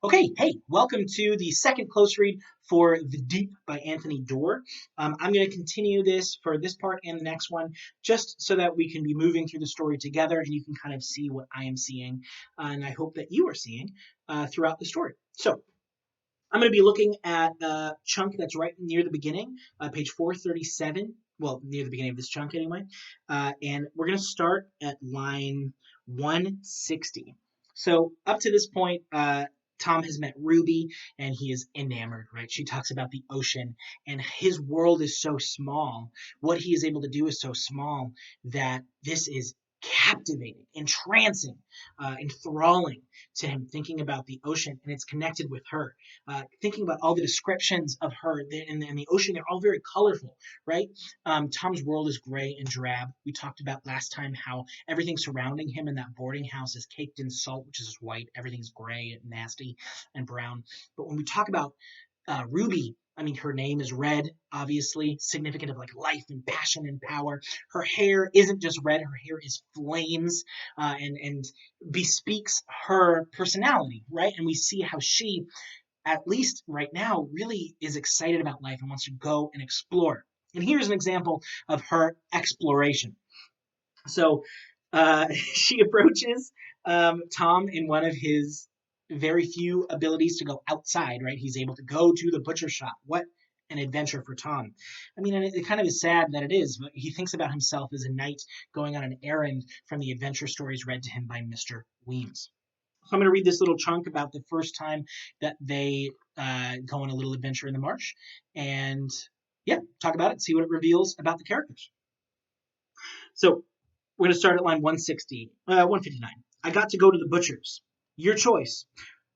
Okay, hey, welcome to the second close read for The Deep by Anthony Doerr. I'm going to continue this for this part and the next one, just so that we can be moving through the story together and you can kind of see what I am seeing, and I hope that you are seeing throughout the story. So, I'm going to be looking at a chunk that's right near the beginning, page 437. Well, near the beginning of this chunk anyway. And we're going to start at line 160. So, up to this point, Tom has met Ruby and he is enamored, right? She talks about the ocean and his world is so small. What he is able to do is so small that this is captivating, entrancing, enthralling to him, thinking about the ocean, and it's connected with her. Thinking about all the descriptions of her in the ocean, they're all very colorful, right? Tom's world is gray and drab. We talked about last time how everything surrounding him in that boarding house is caked in salt, which is white. Everything's gray and nasty and brown. But when we talk about Ruby, I mean, her name is red, obviously, significant of like life and passion and power. Her hair isn't just red, her hair is flames and bespeaks her personality, right? And we see how she, at least right now, really is excited about life and wants to go and explore. And here's an example of her exploration. So she approaches Tom in one of his very few abilities to go outside, right? He's able to go to the butcher shop. What an adventure for Tom. I mean, and it kind of is sad that it is, but he thinks about himself as a knight going on an errand from the adventure stories read to him by Mr. Weems. So I'm going to read this little chunk about the first time that they go on a little adventure in the marsh, and yeah, talk about it, see what it reveals about the characters. So we're going to start at line 159. I got to go to the butcher's. Your choice.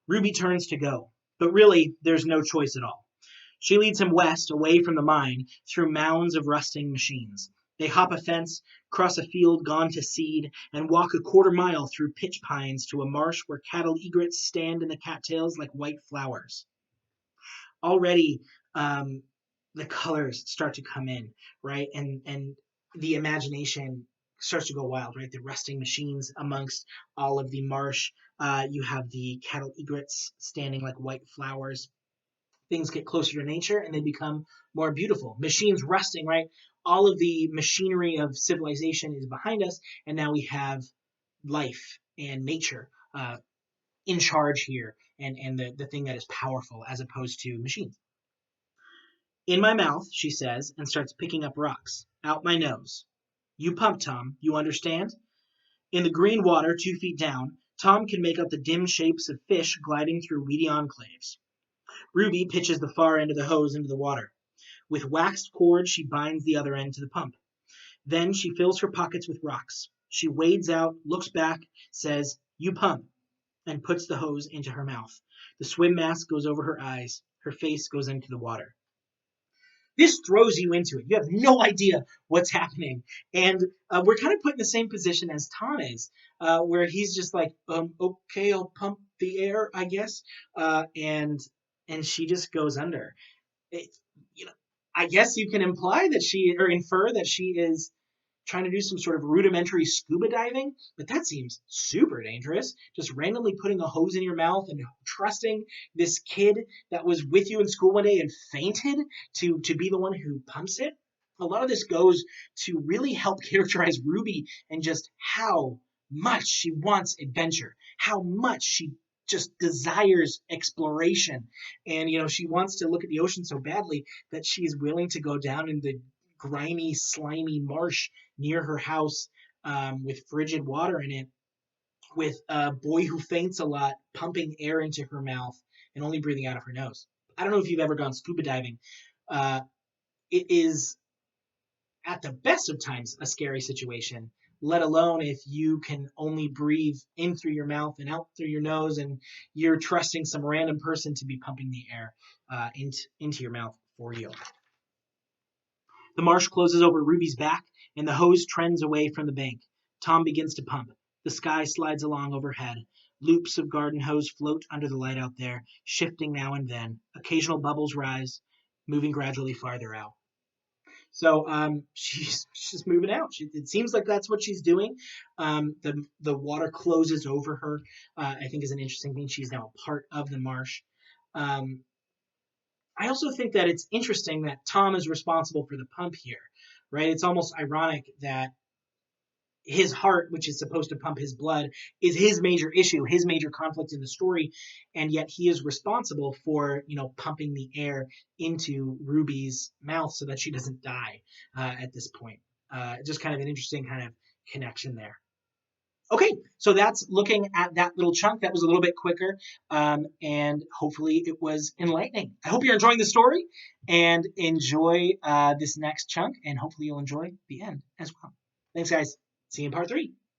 Ruby turns to go, but really, there's no choice at all. She leads him west, away from the mine, through mounds of rusting machines. They hop a fence, cross a field gone to seed, and walk a quarter-mile through pitch pines to a marsh where cattle egrets stand in the cattails like white flowers. Already, the colors start to come in, right? And the imagination starts to go wild, right? The rusting machines amongst all of the marsh. You have the cattle egrets standing like white flowers. Things get closer to nature and they become more beautiful. Machines rusting, right? All of the machinery of civilization is behind us, and now we have life and nature in charge here, and the thing that is powerful as opposed to machines. In my mouth, she says, and starts picking up rocks. Out my nose. You pump, Tom. You understand? In the green water 2 feet down, Tom can make out the dim shapes of fish gliding through weedy enclaves. Ruby pitches the far end of the hose into the water. With waxed cord, she binds the other end to the pump. Then she fills her pockets with rocks. She wades out, looks back, says, You pump, and puts the hose into her mouth. The swim mask goes over her eyes. Her face goes into the water. This throws you into it. You have no idea what's happening. And we're kind of put in the same position as Tom is, where he's just like, okay, I'll pump the air, I guess. And she just goes under. It, you know, I guess you can imply that she, or infer that she is trying to do some sort of rudimentary scuba diving, but that seems super dangerous. Just randomly putting a hose in your mouth and trusting this kid that was with you in school one day and fainted to be the one who pumps it. A lot of this goes to really help characterize Ruby and just how much she wants adventure, how much she just desires exploration. And, she wants to look at the ocean so badly that she's willing to go down in the grimy, slimy marsh near her house with frigid water in it, with a boy who faints a lot, pumping air into her mouth and only breathing out of her nose. I don't know if you've ever gone scuba diving. Uh, it is, at the best of times, a scary situation, let alone if you can only breathe in through your mouth and out through your nose, and you're trusting some random person to be pumping the air into your mouth for you. The marsh closes over Ruby's back, and the hose trends away from the bank. Tom begins to pump. The sky slides along overhead. Loops of garden hose float under the light out there, shifting now and then. Occasional bubbles rise, moving gradually farther out. So she's just moving out. It seems like that's what she's doing. The water closes over her. I think is an interesting thing. She's now a part of the marsh. Um, I also think that it's interesting that Tom is responsible for the pump here, right? It's almost ironic that his heart, which is supposed to pump his blood, is his major issue, his major conflict in the story, and yet he is responsible for pumping the air into Ruby's mouth so that she doesn't die at this point. Just kind of an interesting kind of connection there. Okay, so that's looking at that little chunk. That was a little bit quicker, and hopefully it was enlightening. I hope you're enjoying the story and enjoy this next chunk, and hopefully you'll enjoy the end as well. Thanks, guys. See you in part 3.